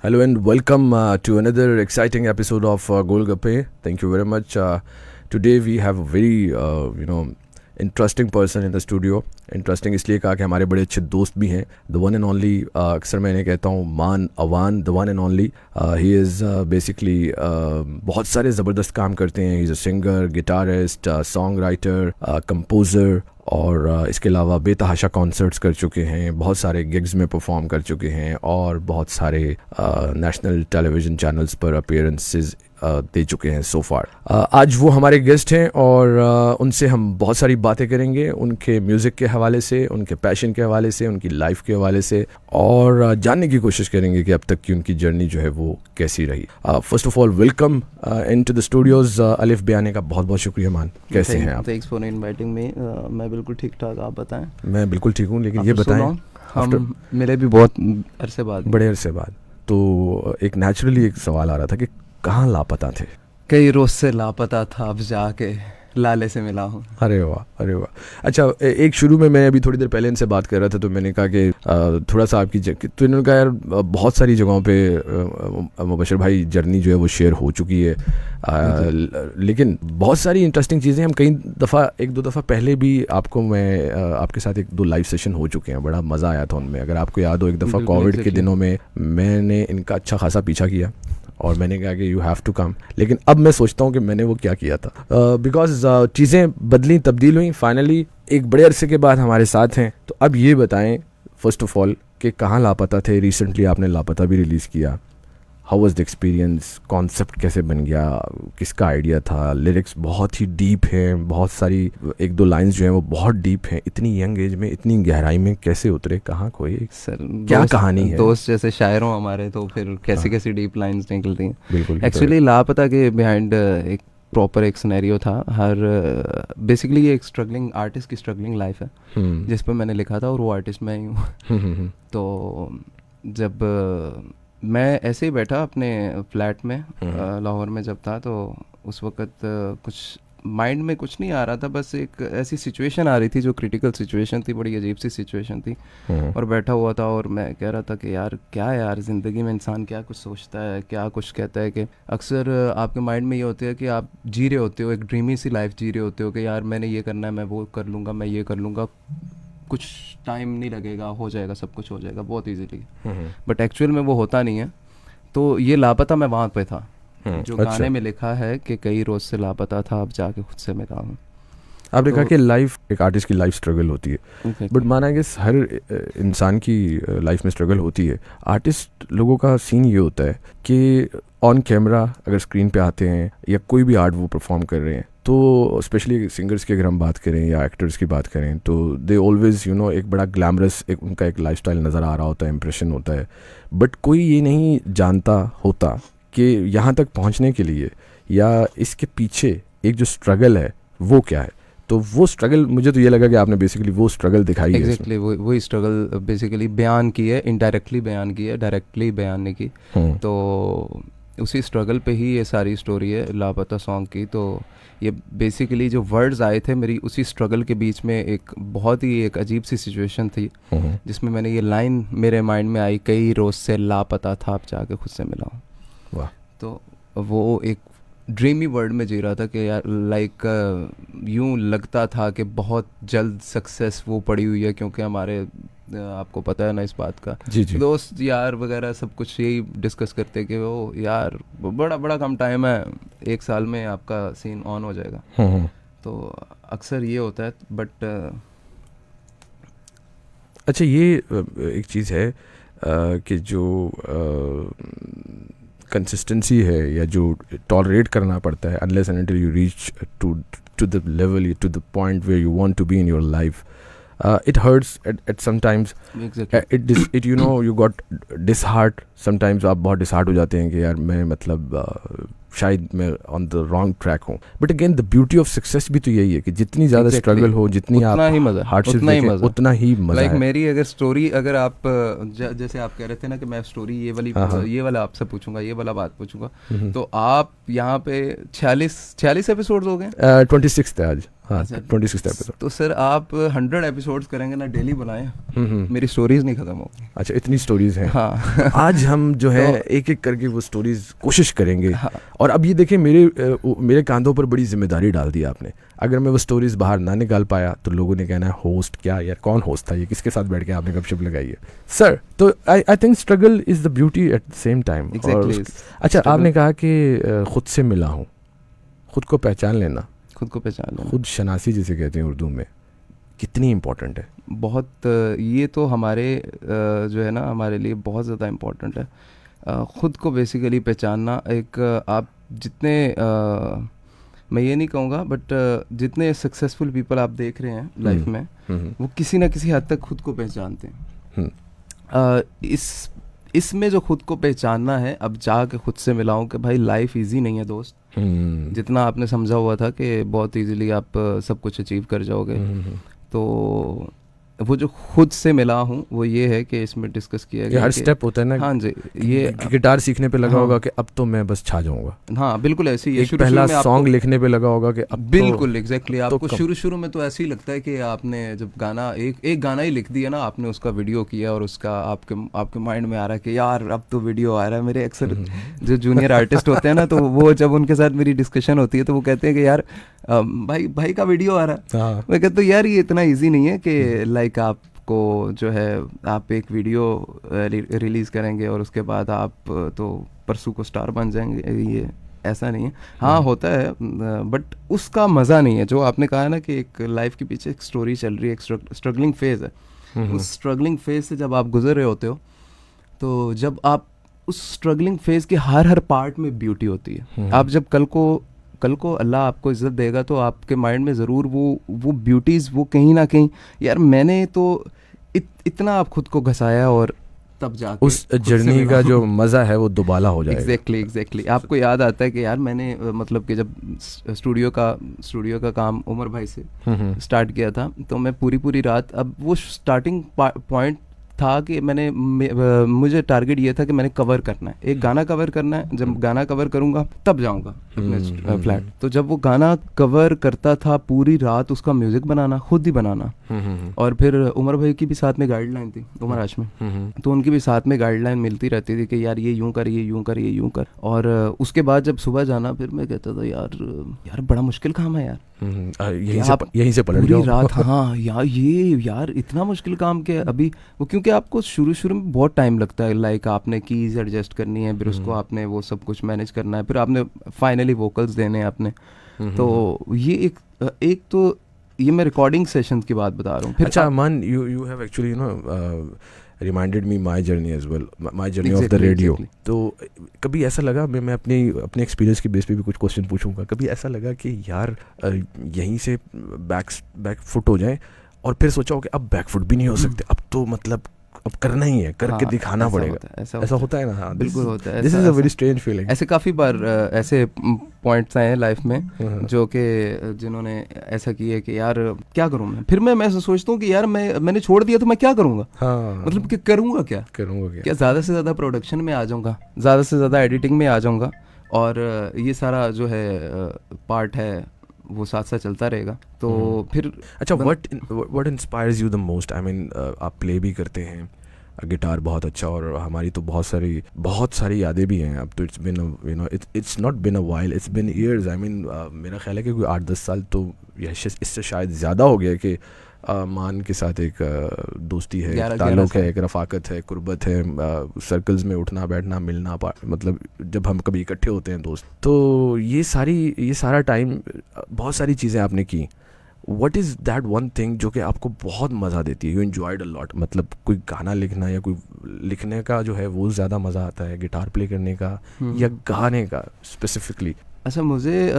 Hello and welcome to another exciting episode of Golgappe. Thank you very much. Today we have a very interesting person in the studio. Interesting इसलिए कहा कि हमारे बड़े अच्छे दोस्त भी हैं. The one and only अक्सर मैं इन्हें कहता हूँ मान Awan. The one and only. He is basically बहुत सारे ज़बरदस्त काम करते हैं. He's a singer, guitarist, songwriter, composer. और इसके अलावा बेतहाशा कॉन्सर्ट्स कर चुके हैं, बहुत सारे गिग्स में परफॉर्म कर चुके हैं और बहुत सारे नेशनल टेलीविज़न चैनल्स पर अपीयरेंसेस दे चुके हैं सो फार. आज वो हमारे गेस्ट हैं और उनसे हम बहुत सारी बातें करेंगे, उनके म्यूज़िक के हवाले से, उनके पैशन के हवाले से, उनकी लाइफ के हवाले से, और जानने की कोशिश करेंगे कि अब तक की उनकी जर्नी जो है वो कैसी रही. First of all welcome into the studios. अलिफ बयाने का बहुत बहुत शुक्रिया मान. कैसे हैं आप? Thanks for inviting me. मैं बिल्कुल ठीक ठाक, आप बताएं. मैं बिल्कुल ठीक हूँ, लेकिन ये बताएं, हम मिले भी बहुत अरसे बाद, बड़े अरसे बाद, तो एक नेचुरली एक सवाल आ रहा था कि कहाँ लापता थे? कई रोज से लापता था, अब जाके लाले से मिला हूँ. अरे वाह, अरे वाह. अच्छा, एक शुरू में मैं अभी थोड़ी देर पहले इनसे बात कर रहा था तो मैंने कहा कि थोड़ा सा आपकी तो इन्होंने कहा यार बहुत सारी जगहों पे मुबशर भाई जर्नी जो है वो शेयर हो चुकी है, लेकिन बहुत सारी इंटरेस्टिंग चीज़ें हम कई दफ़ा, एक दो दफ़ा पहले भी आपको मैं आपके साथ एक दो लाइव सेशन हो चुके हैं, बड़ा मज़ा आया था उनमें. अगर आपको याद हो, एक दफ़ा कोविड के दिनों में मैंने इनका अच्छा खासा पीछा किया और मैंने कहा कि यू हैव टू कम. लेकिन अब मैं सोचता हूँ कि मैंने वो क्या किया था, बिकॉज चीज़ें बदली, तब्दील हुई. फाइनली एक बड़े अरसे के बाद हमारे साथ हैं. तो अब ये बताएं फर्स्ट ऑफ ऑल कि कहाँ लापता थे. रिसेंटली आपने लापता भी रिलीज़ किया. How was the experience? Concept कैसे बन गया? किसका आइडिया था? लिरिक्स बहुत ही डीप हैं, बहुत सारी, एक दो लाइंस जो हैं वो बहुत डीप हैं. इतनी यंग एज में इतनी गहराई में कैसे उतरे? कहाँ खोए? सर क्या कहानी है? दोस्त जैसे शायर हों हमारे, तो फिर कैसी कैसी डीप लाइंस निकलती हैं. बिल्कुल. एक्चुअली लापता के बिहाइंड एक प्रॉपर एक सिनेरियो था. हर बेसिकली ये एक स्ट्रगलिंग आर्टिस्ट की स्ट्रगलिंग लाइफ है जिस पर मैंने लिखा था, और वो आर्टिस्ट मैं ही हूँ. तो जब मैं ऐसे ही बैठा अपने फ्लैट में लाहौर में जब था, तो उस वक़्त कुछ माइंड में कुछ नहीं आ रहा था, बस एक ऐसी सिचुएशन आ रही थी जो क्रिटिकल सिचुएशन थी, बड़ी अजीब सी सिचुएशन थी. और बैठा हुआ था और मैं कह रहा था कि यार क्या है यार, ज़िंदगी में इंसान क्या कुछ सोचता है, क्या कुछ कहता है. कि अक्सर आपके माइंड में ये होता है कि आप जी रहे होते हो, एक ड्रीमी सी लाइफ जी रहे होते हो कि यार मैंने ये करना है, मैं वो कर लूँगा, मैं ये कर लूँगा, कुछ टाइम नहीं लगेगा, हो जाएगा, सब कुछ हो जाएगा बहुत इजीली. बट एक्चुअल में वो होता नहीं है. तो ये लापता मैं वहाँ पे था जो अच्छा. गाने में लिखा है कि कई रोज से लापता था, अब जाके खुद से मिला हूँ. आपने कहा कि लाइफ, एक आर्टिस्ट की लाइफ स्ट्रगल होती है, बट माना कि हर इंसान की लाइफ में स्ट्रगल होती है. आर्टिस्ट लोगों का सीन ये होता है कि ऑन कैमरा अगर स्क्रीन पे आते हैं या कोई भी आर्ट वो परफॉर्म कर रहे हैं, तो स्पेशली सिंगर्स की अगर हम बात करें या एक्टर्स की बात करें, तो दे ऑलवेज एक बड़ा ग्लैमरस एक उनका एक लाइफस्टाइल नज़र आ रहा होता है, इंप्रेशन होता है. बट कोई ये नहीं जानता होता कि यहाँ तक पहुँचने के लिए या इसके पीछे एक जो स्ट्रगल है वो क्या है. तो वो स्ट्रगल, मुझे तो ये लगा कि आपने बेसिकली वो स्ट्रगल दिखाई है. एग्जैक्टली वही स्ट्रगल बेसिकली बयान की है, इनडायरेक्टली बयान की है, डायरेक्टली बयान नहीं की. तो उसी स्ट्रगल पे ही ये सारी स्टोरी है लापता सॉन्ग की. तो ये बेसिकली जो वर्ड्स आए थे मेरी उसी स्ट्रगल के बीच में, एक बहुत ही एक अजीब सी सिचुएशन थी जिसमें मैंने ये लाइन मेरे माइंड में आई, कई रोज से लापता था, अब जाके खुद से मिला हूँ. वाह. तो वो एक ड्रीमी वर्ल्ड में जी रहा था कि यार लाइक यूँ लगता था कि बहुत जल्द सक्सेस वो पड़ी हुई है, क्योंकि हमारे आपको पता है ना इस बात का. जी जी. दोस्त यार वगैरह सब कुछ यही डिस्कस करते कि वो यार बड़ा बड़ा कम टाइम है, 1 साल में आपका सीन ऑन हो जाएगा. तो अक्सर ये होता है. बट अच्छा, ये एक चीज़ है कि जो कंसिस्टेंसी है या जो टॉलरेट करना पड़ता है, unless and until you reach to the level, to the point where you want to be in your life, it hurts at sometimes. Exactly. It you got disheart sometimes. आप बहुत disheart हो जाते हैं कि यार मैं मतलब शायद मैं on the wrong track हूँ. But again the beauty of success भी तो यही है कि जितनी ज़्यादा struggle हो, जितनी आप हार्डशिप देखें, उतना ही मज़ा है. मेरी अगर स्टोरी, अगर आप जैसे आप कह रहे थे ना कि मैं स्टोरी ये वाला आपसे पूछूंगा, ये वाला बात पूछूंगा, तो आप यहाँ पे 46 एपिसोड्स हो गए. 26 थे आज. हाँ 26th एपिसोड। तो सर आप 100 एपिसोड्स करेंगे ना, डेली बनाएं, मेरी स्टोरीज नहीं खत्म होगी। अच्छा इतनी स्टोरीज हैं। हाँ आज हम जो है तो, एक एक करके वो स्टोरीज कोशिश करेंगे। हाँ, और अब ये देखिए मेरे कांधों पर बड़ी जिम्मेदारी डाल दी आपने। अगर मैं वो स्टोरीज बाहर ना निकाल पाया तो लोगों ने कहना है होस्ट क्या यार, कौन होस्ट था ये, किसके साथ बैठ के आपने गपशप लगाई है सर। तो I think struggle is the beauty at the same time. अच्छा आपने कहा कि खुद से मिला हूँ, खुद को पहचान लेना, खुद को पहचान लेना, खुद शनासी जिसे कहते हैं उर्दू में, कितनी इम्पोर्टेंट है? बहुत, ये तो हमारे जो है ना हमारे लिए बहुत ज़्यादा इम्पोर्टेंट है। ख़ुद को बेसिकली पहचानना। एक आप जितने मैं ये नहीं कहूँगा बट जितने सक्सेसफुल पीपल आप देख रहे हैं लाइफ में, वो किसी ना किसी हद तक खुद को पहचानते हैं। इसमें जो खुद को पहचानना है, अब जाके खुद से मिलाऊं कि भाई लाइफ इजी नहीं है दोस्त। जितना आपने समझा हुआ था कि बहुत इजीली आप सब कुछ अचीव कर जाओगे, तो वो जो खुद से मिला हूँ वो ये है कि इसमें डिस्कस किया गया हर स्टेप होता है ना। हाँ जी, ये गिटार सीखने पे लगा होगा कि अब तो मैं बस छा जाऊंगा। हाँ बिल्कुल ऐसे ही। एक पहला सॉन्ग लिखने पे लगा होगा कि अब बिल्कुल एग्जैक्टली आपको शुरू में तो ऐसे ही लगता है कि आपने जब गाना एक गाना ही लिख दिया ना, आपने उसका वीडियो किया और उसका आपके माइंड में आ रहा है कि यार अब तो वीडियो आ रहा है। मेरे अक्सर जो जूनियर आर्टिस्ट होते हैं ना, तो वो जब उनके साथ मेरी डिस्कशन होती है तो वो कहते हैं कि यार भाई का वीडियो आ रहा है। मैं कहता हूँ यार ये इतना ईजी नहीं है कि लाइक आपको जो है आप एक वीडियो रिलीज़ करेंगे और उसके बाद आप तो परसों को स्टार बन जाएंगे, ये ऐसा नहीं है। हाँ होता है बट उसका मज़ा नहीं है। जो आपने कहा ना कि एक लाइफ के पीछे एक स्टोरी चल रही है, एक स्ट्रगलिंग फेज़ है। उस स्ट्रगलिंग फेज़ से जब आप गुजर रहे होते हो, तो जब आप उस स्ट्रगलिंग फेज़ के हर पार्ट में ब्यूटी होती है। आप जब कल को अल्लाह आपको इज़्ज़त देगा तो आपके माइंड में ज़रूर वो ब्यूटीज़ वो कहीं ना कहीं, यार मैंने तो इतना आप खुद को घसाया और तब जाके उस जर्नी का जो मज़ा है वो दुबाला हो जाएगा। एग्जैक्टली आपको याद आता है कि यार मैंने मतलब कि जब स्टूडियो का काम उमर भाई से स्टार्ट किया था, तो मैं पूरी रात, अब वो स्टार्टिंग पॉइंट था कि मुझे टारगेट ये था कि मैंने कवर करना है, एक गाना कवर करना है। जब गाना कवर करूंगा तब जाऊंगा अपने फ्लैट। तो जब वो गाना कवर करता था, पूरी रात उसका म्यूजिक बनाना, खुद ही बनाना। और फिर उमर भाई की भी साथ में गाइडलाइन थी, उमर हाशमी, तो उनकी भी साथ में गाइडलाइन मिलती रहती थी कि यार ये यूं कर, ये यूं कर, ये यूं कर। और उसके बाद जब सुबह जाना, फिर मैं कहता था यार बड़ा मुश्किल काम है यार, यहीं से पलट जाओ रात। हाँ यार इतना मुश्किल काम क्या अभी वो, क्योंकि आपको शुरू में बहुत टाइम लगता है। लाइक आपने कीज एडजस्ट करनी है, फिर उसको आपने वो सब कुछ मैनेज करना है, फिर आपने फाइनली वोकल्स देने हैं आपने। तो ये एक तो ये मैं रिकॉर्डिंग सेशंस की बात बता रहा हूँ। अच्छा अमान, you have actually reminded me my journey as well, my journey of the radio. तो कभी ऐसा लगा, मैं अपने एक्सपीरियंस की बेस पे भी कुछ क्वेश्चन पूछूंगा, कभी ऐसा लगा कि यार यहीं से बैक फुट हो जाए और फिर सोचा हो कि अब बैक फुट भी नहीं हो सकते, अब तो मतलब अब करना ही है, करके दिखाना पड़ेगा। ऐसा होता है ना? हाँ बिल्कुल होता है। This is a very strange feeling. ऐसे काफ़ी बार ऐसे पॉइंट्स आए हैं लाइफ में जो कि जिन्होंने ऐसा किया है कि यार क्या करूँ मैं। फिर मैं सोचता हूँ कि यार मैंने छोड़ दिया तो मैं क्या करूँगा। हाँ, मतलब कि करूँगा क्या क्या ज़्यादा से ज़्यादा प्रोडक्शन में आ जाऊँगा, ज़्यादा से ज़्यादा एडिटिंग में आ जाऊँगा, और ये सारा जो है पार्ट है वो साथ साथ चलता रहेगा। तो फिर अच्छा, what inspires you the most? I mean आप प्ले भी करते हैं गिटार बहुत अच्छा, और हमारी तो बहुत सारी यादें भी हैं। अब तो it's been it's not been a while, it's been years. I mean मेरा ख्याल है कि कोई 8-10 साल तो इससे शायद ज़्यादा हो गया कि मान के साथ एक दोस्ती है, एक ताल्लुक़ है, एक रफ़ाकत है, कुर्बत है, सर्कल्स में उठना बैठना मिलना, मतलब जब हम कभी इकट्ठे होते हैं दोस्त। तो ये सारा टाइम बहुत सारी चीज़ें आपने की। What is that one thing जो कि आपको बहुत मज़ा देती है? You enjoyed a lot. मतलब कोई गाना लिखना या कोई लिखने का जो है वो ज़्यादा मज़ा आता है, गिटार प्ले करने का या गाने का स्पेसिफिकली? अच्छा, मुझे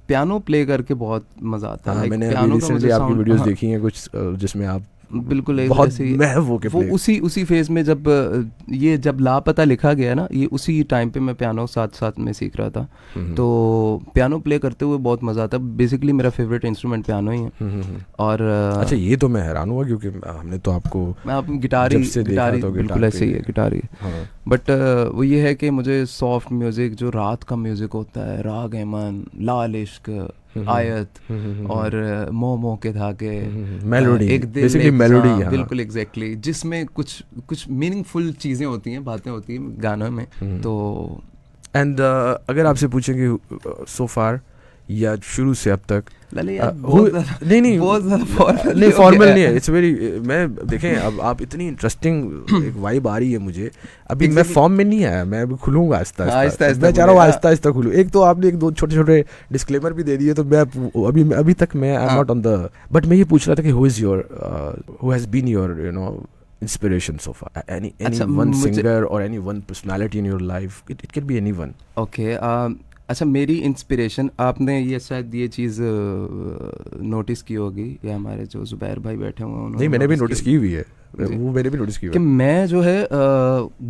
पियानो प्ले करके बहुत मज़ा आता है। मैंने रिसेंटली आपकी वीडियोस देखी हैं कुछ जिसमें आप बिल्कुल बहुत वो उसी फेज में जब लापता लिखा गया ना, ये उसी टाइम पे मैं पियानो साथ में सीख रहा था। तो पियानो प्ले करते हुए बहुत मज़ा आता है। बेसिकली मेरा फेवरेट इंस्ट्रूमेंट पियानो ही है। और अच्छा, ये तो मैं हैरान हुआ क्योंकि हमने तो आपको गिटार ही बिल्कुल ऐसे ही है, गिटार ही। बट वो ये है कि मुझे सॉफ्ट म्यूज़िक, जो रात का म्यूज़िक होता है, राग एमन, लाल इश्क, आयत और मोमो के धागे, मेलोडी, एक दिल बेसिकली एक मेलोडी, जान, हाँ। बिल्कुल एग्जैक्टली, जिसमें कुछ मीनिंगफुल चीज़ें होती हैं, बातें होती हैं गानों में। तो एंड अगर आपसे पूछेंगे सो फार या शुरू से अब तक, लले यार नहीं बहुत ज़्यादा फॉर्मल नहीं, फॉर्मल नहीं है, इट्स वेरी, मैं देखें अब आप इतनी इंटरेस्टिंग एक वाइब आ रही है मुझे अभी, मैं फॉर्म में नहीं आया, मैं अभी खुलूंगा आहिस्ता आहिस्ता, मैं चाह रहा हूँ आहिस्ता आहिस्ता खुलूँ। एक तो आपने एक दो छोटे छोटे डिस्क्लेमर भी दे दिए, तो मैं अभी तक मैं I am not on the, but मैं ये पूछ रहा था कि who has been your inspiration so far, any one singer or any one personality in your life, it can be anyone. Okay, अच्छा, मेरी इंस्पिरेशन, आपने ये शायद ये चीज़ नोटिस की होगी, या हमारे जो जुबैर भाई बैठे हुए हैं, नहीं, मैंने भी नोटिस की हुई है, वो मैंने भी नोटिस की हुई कि मैं जो है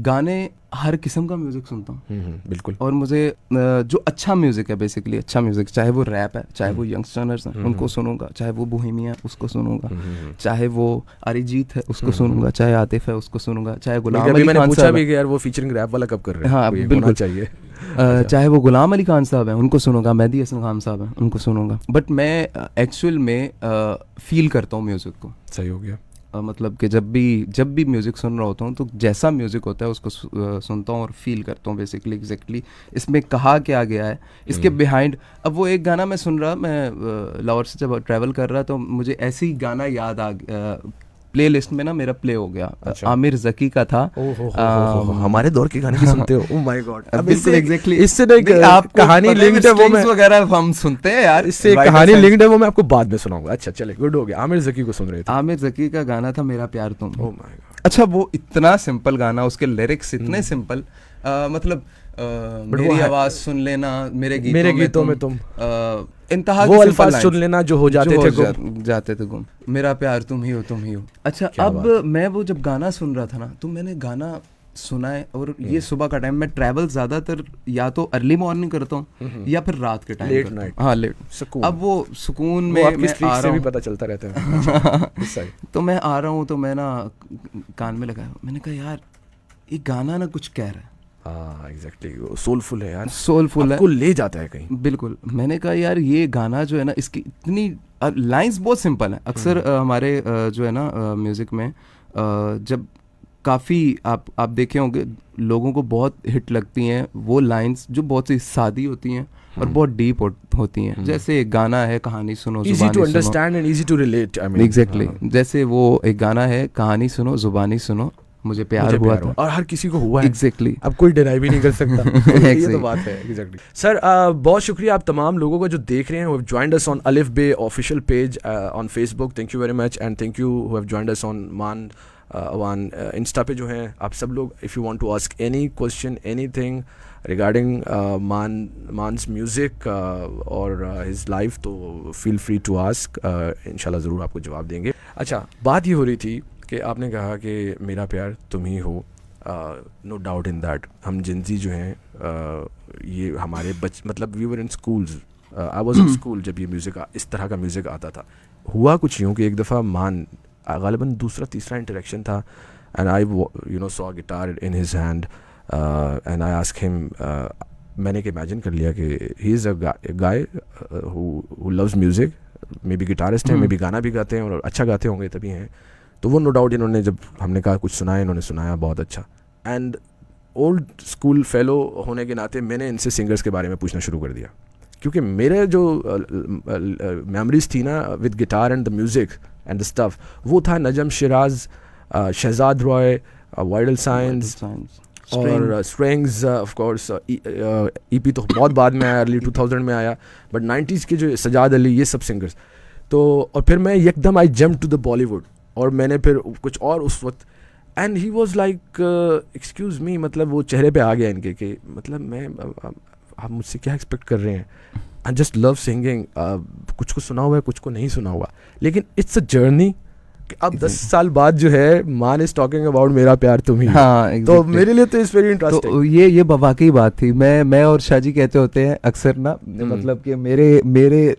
गाने हर किस्म का म्यूज़िक सुनता हूँ। बिल्कुल। और मुझे जो अच्छा म्यूज़िक है, बेसिकली अच्छा म्यूज़िक, चाहे वो रैप है, चाहे वो यंगस्टर्स हैं, उनको सुनूंगा, चाहे वो बोहेमिया है, उसको सुनूंगा, चाहे वो अरिजीत है, उसको सुनूंगा, चाहे आतिफ है, उसको सुनूंगा, चाहे गुलाम अली खान साहब है, यार वो फीचरिंग रैप वाला कब कर रहे हैं, हाँ बिल्कुल चाहिए, चाहे वो गुलाम अली खान साहब हैं, उनको सुनूंगा, मेहदी हसन खान साहब हैं, उनको सुनूंगा। बट मैं एक्चुअल में फील करता हूँ म्यूज़िक को। सही हो गया। मतलब कि जब भी म्यूज़िक सुन रहा होता हूँ, तो जैसा म्यूज़िक होता है उसको सुनता हूँ और फील करता हूँ, बेसिकली एग्जैक्टली इसमें कहा क्या गया है, इसके बिहाइंड। अब वो एक गाना मैं सुन रहा, मैं लाहौर से जब ट्रैवल कर रहा, तो मुझे ऐसे ही गाना याद आ प्ले लिस्ट में ना मेरा प्ले हो गया। अच्छा। आमिर जकी का था। हमारे दौर के गाने भी सुनते हो? Oh my God. बिल्कुल एग्जैक्टली। इससे नहीं आप कहानी लिंक्ड है, वो मैं वगैरह हम सुनते हैं यार, इससे कहानी लिंक्ड है, वो मैं आपको बाद में सुनाऊंगा। अच्छा चले, गुड हो गया। आमिर जकी को सुन रहे थे। आमिर जकी का गाना था मेरा प्यार तुम। Oh my God. अच्छा, वो इतना सिंपल गाना, उसके लिरिक्स इतने सिंपल, मतलब मेरी आवाज सुन लेना, मेरे गीतों में तुम, इंतहा वो अल्फाज सुन लेना जो हो जाते थे गुम, मेरा प्यार तुम ही हो। अच्छा, अब मैं वो जब गाना सुन रहा था ना, तो मैंने गाना सुना है, और ये सुबह का टाइम, मैं ट्रैवल ज्यादातर या तो अर्ली मॉर्निंग करता हूँ या फिर रात के टाइम, लेट नाइट। हाँ, लेट। अब वो सुकून में मैं आ रहा हूँ, पता चलता रहता है। तो मैं आ रहा हूँ, तो मैं ना कान में लगाया, मैंने कहा यार ये गाना ना कुछ कह रहा है। हाँ एग्जैक्टली, सोलफुल है यार, सोलफुल है, आपको ले जाता है कहीं। बिल्कुल। मैंने कहा यार ये गाना जो है ना, इसकी इतनी लाइंस बहुत सिंपल है। अक्सर हमारे जो है ना म्यूज़िक में जब काफ़ी आप देखे होंगे, लोगों को बहुत हिट लगती हैं वो लाइंस जो बहुत सी सादी होती हैं और बहुत डीप होती हैं। जैसे एक गाना है कहानी सुनो easy to understand and easy to relate, I mean, exactly. जैसे वो एक गाना है कहानी सुनो जुबानी सुनो, मुझे प्यार हुआ था, और हर किसी को हुआ है। एग्जैक्टली। अब कोई डिनाई भी नहीं कर सकता। ये तो बात है। एग्जैक्टली सर, बहुत शुक्रिया आप तमाम लोगों को जो देख रहे हैं, who have joined us on Alif Bay official page on Facebook, thank you very much, and thank you who have joined us on Maan Insta पे जो है आप सब लोग, if you want to ask any question, anything regarding Maan's music or his life, तो feel free to ask, इंशाल्लाह ज़रूर आपको जवाब देंगे। अच्छा, बात ये हो रही थी कि आपने कहा कि मेरा प्यार तुम ही हो, नो डाउट इन दैट। हम जिंजी जो हैं, ये हमारे मतलब we were in schools, I was in school जब ये म्यूज़िक इस तरह का म्यूज़िक आता था। हुआ कुछ यूँ कि एक दफ़ा मान गालिबन दूसरा तीसरा इंटरेक्शन था, and I saw guitar in his hand and I ask him, मैंने इमेजिन कर लिया कि he is a guy who loves music, may be guitarist हैं, मे बी गाना भी गाते हैं और अच्छा गाते होंगे तभी हैं। तो वो नो डाउट इन्होंने जब हमने कहा कुछ सुनाया, इन्होंने सुनाया बहुत अच्छा। एंड ओल्ड स्कूल फेलो होने के नाते मैंने इनसे सिंगर्स के बारे में पूछना शुरू कर दिया, क्योंकि मेरे जो मेमोरीज थी ना with guitar and the music and the stuff, वो था नजम शिराज, शहजाद रॉय, वाइडल साइंस और स्ट्रिंग्स, ऑफ कोर्स ईपी तो बहुत बाद में आया, अर्ली 2000 में आया, बट 90s के जो सजाद अली, ये सब सिंगर्स। तो और फिर मैं एकदम I jump to the Bollywood, और मैंने फिर कुछ और उस वक्त, and he was like excuse me, मतलब वो चेहरे पे आ गया इनके कि मतलब मैं आप मुझसे क्या एक्सपेक्ट कर रहे हैं, आई जस्ट लव सिंगिंग। कुछ को सुना हुआ है, कुछ को नहीं सुना हुआ, लेकिन इट्स अ जर्नी। अब 10 साल बाद जो है मान इज टॉकिंग अबाउट मेरा प्यार तुम ही। हाँ, exactly. तो मेरे लिए तो इट्स वेरी इंटरेस्टिंग। तो ये वाकई बात थी। मैं और शाहजी कहते होते हैं अक्सर ना, मतलब कि मेरे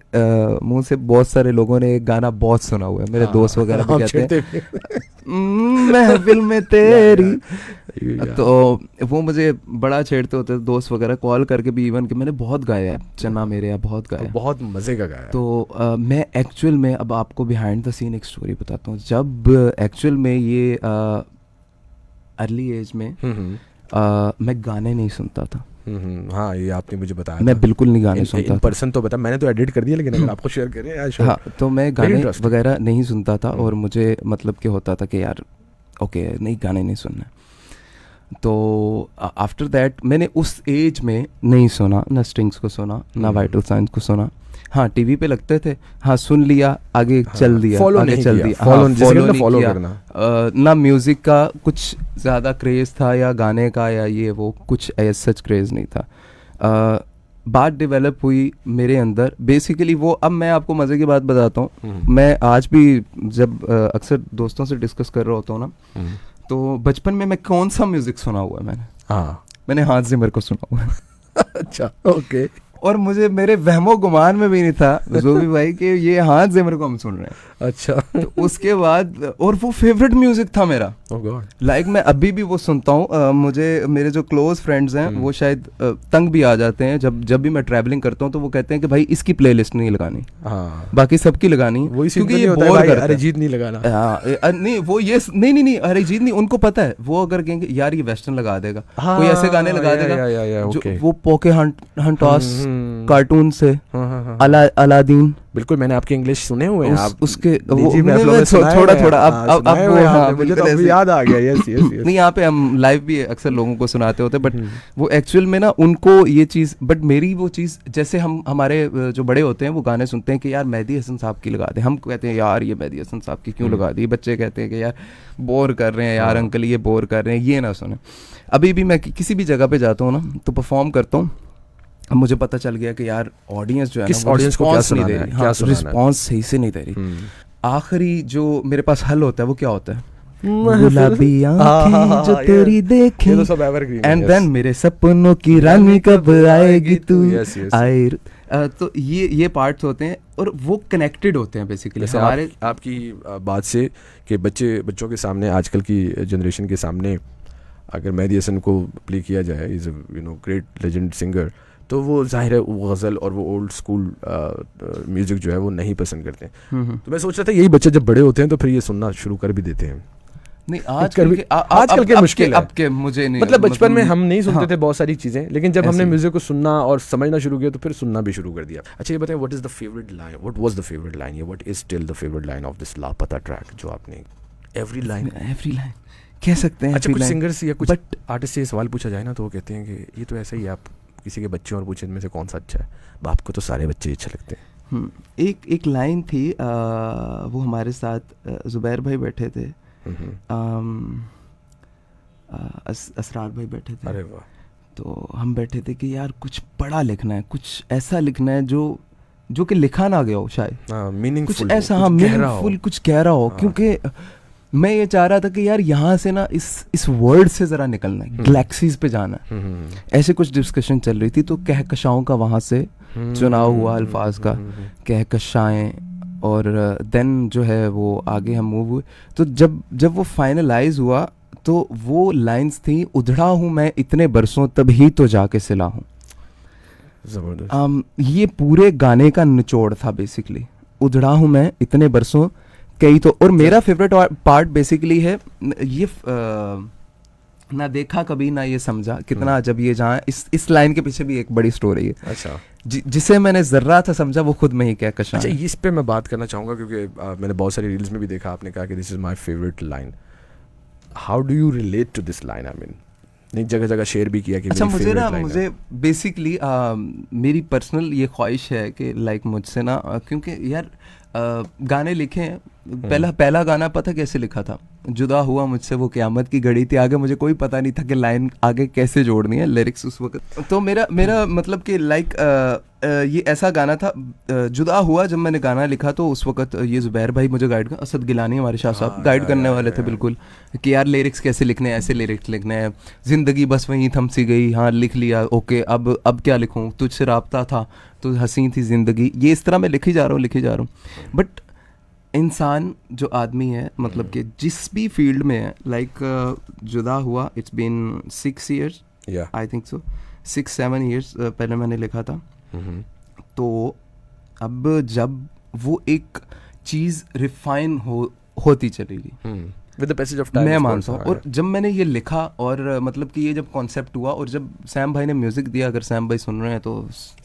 मुंह से बहुत सारे लोगों ने एक गाना बहुत सुना हुआ है, मेरे दोस्त वगैरह भी कहते हैं। महफिल में तेरी। तो वो मुझे बड़ा छेड़ते होते दोस्त वगैरह कॉल करके भी, इवन कि मैंने बहुत गाया है चन्ना मेरे यहाँ, बहुत गाया, बहुत मजे का गाया। तो मैं एक्चुअल में अब आपको बिहाइंड द सीन एक स्टोरी बताता हूँ। जब एक्चुअल में ये अर्ली एज में मैं गाने नहीं सुनता था। हाँ, ये आपने मुझे बताया, मैं बिल्कुल नहीं गाने सुनता था। पर्सन तो बता, मैंने तो एडिट कर दिया, लेकिन अगर आपको शेयर करें यार। हाँ, तो मैं गाने वगैरह नहीं सुनता था, और मुझे मतलब कि होता था कि यार ओके नहीं, गाने नहीं सुनना। तो आफ्टर दैट मैंने उस एज में नहीं सुना, ना स्ट्रिंग्स को सुना, ना वाइटल साइंस को सुना। हाँ, टीवी पे लगते थे, हाँ सुन लिया, आगे चल दिया, आगे चल दिया, फॉलो नहीं किया। ना म्यूजिक का कुछ ज़्यादा क्रेज़ था, या गाने का, या ये वो कुछ एज सच क्रेज़ नहीं था। बात डेवलप हुई मेरे अंदर बेसिकली वो। अब मैं आपको मज़े की बात बताता हूँ, मैं आज भी जब अक्सर दोस्तों से डिस्कस कर रहा होता हूँ ना, तो बचपन में मैं कौन सा म्यूज़िक सुना हुआ है मैंने हांस जिमर को सुना हुआ है। अच्छा, ओके। और मुझे मेरे वहमो गुमान में भी नहीं था जोबी भाई कि ये हांस जिमर को हम सुन रहे हैं। अच्छा। तो उसके बाद, और वो फेवरेट म्यूजिक था मेरा। लाइक मैं अभी भी वो सुनता हूँ। मुझे मेरे जो क्लोज फ्रेंड्स हैं वो शायद तंग भी आ जाते हैं जब भी मैं ट्रैवलिंग करता हूँ, तो वो कहते हैं कि भाई इसकी प्लेलिस्ट नहीं लगानी, बाकी सबकी लगानी, क्योंकि ये बोर करता है। अरिजीत नहीं लगाना। नहीं, वो ये नहीं अरिजीत नहीं, उनको पता है, वो अगर कहेंगे यार ये वेस्टर्न लगा देगा, कोई ऐसे गाने लगा देगा जो वो पोके हंटॉस कार्टून से, अलादीन। बिल्कुल, मैंने आपके इंग्लिश सुने हुए हैं। आप उसके थोड़ा अब मुझे तो अभी याद आ गया। यस नहीं, यहाँ पे हम लाइव भी अक्सर लोगों को सुनाते होते, बट वो एक्चुअल में ना उनको ये चीज़, बट मेरी वो चीज़, जैसे हमारे जो बड़े होते हैं वो गाने सुनते हैं कि यार मेहदी हसन साहब की लगा दे, हम कहते हैं यार ये मेहदी हसन साहब की क्यों लगा दी, बच्चे कहते हैं कि यार बोर कर रहे हैं यार अंकल, ये बोर कर रहे हैं, ये ना सुने। अभी भी मैं किसी भी जगह पे जाता हूँ ना, तो परफॉर्म करता हूँ, अब मुझे पता चल गया कि यार ऑडियंस जो है ना, ऑडियंस को क्या सुना रही है, हाँ, रिस्पॉन्स सही से नहीं दे रही। आखिरी जो मेरे पास हल होता है वो क्या होता है, गुलाबी आंखें जो तेरी देखी, एंड देन मेरे सपनों की रानी कब आएगी तू। तो ये पार्ट्स होते हैं, और वो कनेक्टेड होते हैं बेसिकली हमारे। आपकी बात से कि बच्चों के सामने, आजकल की जनरेशन के सामने अगर मेहदी हसन को प्ले किया जाए, इज़ ग्रेट लेजेंड सिंगर, तो वो जाहिर है वो गज़ल और वो ओल्ड स्कूल म्यूज़िक जो है वो नहीं पसंद करते हैं। तो मैं सोच रहा था यही बच्चे जब बड़े होते हैं तो फिर ये सुनना शुरू कर भी देते हैं। नहीं, आजकल के मुश्किल है, मुझे नहीं, मतलब बचपन में हम नहीं सुनते थे बहुत सारी चीज़ें, लेकिन जब हमने म्यूज़िक को सुनना और समझना शुरू किया तो फिर सुनना भी शुरू कर दिया। अच्छा, ये बताएं, what is the favourite line, what was the favourite line, या what is still the favourite line of this लापता ट्रैक, जो आपने एवरी लाइन कह सकते हैं। अच्छा, कुछ सिंगर्स या कुछ आर्टिस्ट से सवाल पूछा जाए ना, तो वो कहते हैं कि ये तो ऐसा ही, आप किसी के बच्चे और पूछे इनमें से कौन सा अच्छा है, बाप को तो सारे बच्चे अच्छे लगते हैं। एक लाइन थी, वो हमारे साथ जुबैर भाई बैठे थे, असरार भाई बैठे थे। अरे वाह। तो हम बैठे थे कि यार कुछ बड़ा लिखना है, कुछ ऐसा लिखना है जो कि लिखा ना गया हो शायद, मीनिंगफुल कुछ ऐसा, हाँ मीनिंगफुल, कुछ गहरा हो, क्योंकि मैं ये चाह रहा था कि यार यहाँ से ना इस वर्ड से ज़रा निकलना है, गैलेक्सीज पे जाना है। ऐसे कुछ डिस्कशन चल रही थी, तो कहकशाओं का वहाँ से चुनाव हुआ अल्फाज का, कहकशाएँ, और देन जो है वो आगे हम मूव हुए। तो जब वो फाइनलाइज हुआ तो वो लाइंस थी, उधड़ा हूँ मैं इतने बरसों तभी तो जाके सिला हूँ। ये पूरे गाने का निचोड़ था बेसिकली, उधड़ा हूँ मैं इतने बरसों कई तो। और मेरा फेवरेट पार्ट बेसिकली है ये, ना देखा कभी ना ये समझा कितना जब ये जहाँ, इस लाइन के पीछे भी एक बड़ी स्टोरी है। अच्छा, जिसे मैंने जर्रा था समझा वो खुद में ही क्या कशा। अच्छा, इस पे मैं बात करना चाहूँगा, क्योंकि मैंने बहुत सारी रील्स में भी देखा, आपने कहा कि this is my favourite line. How do you relate to this line? I mean, नहीं, जगह जगह शेयर भी किया कि अच्छा, मुझे बेसिकली मेरी पर्सनल ये ख्वाहिश है कि लाइक मुझसे ना, क्योंकि यार गाने लिखे हैं, पहला गाना पता कैसे लिखा था, जुदा हुआ मुझसे वो क़यामत की घड़ी थी, आगे मुझे कोई पता नहीं था कि लाइन आगे कैसे जोड़नी है, लिरिक्स उस वक्त। तो मेरा मतलब कि लाइक ये ऐसा गाना था, जुदा हुआ जब मैंने गाना लिखा तो उस वक्त ये जुबैर भाई मुझे गाइड कर, असद गिलानी हमारे शाह साहब गाइड करने वाले थे बिल्कुल, कि यार लिरिक्स कैसे लिखने हैं, ऐसे लिरिक्स लिखने हैं, ज़िंदगी बस वहीं थम सी गई, हाँ लिख लिया, ओके अब क्या लिखूँ, तुझसे राब्ता था तो हंसी थी ज़िंदगी, ये इस तरह मैं लिखी जा रहा हूँ। बट इंसान जो आदमी है मतलब कि जिस भी फील्ड में है, लाइक जुदा हुआ, it's been 6 years, I think so 6-7 years पहले मैंने लिखा था। तो अब जब वो एक चीज़ रिफाइन होती चलेगी with the passage of time, मैं of मानता हूँ। course, और जब मैंने ये लिखा और मतलब कि ये जब कॉन्सेप्ट हुआ और जब सैम भाई ने म्यूजिक दिया, अगर सैम भाई सुन रहे हैं तो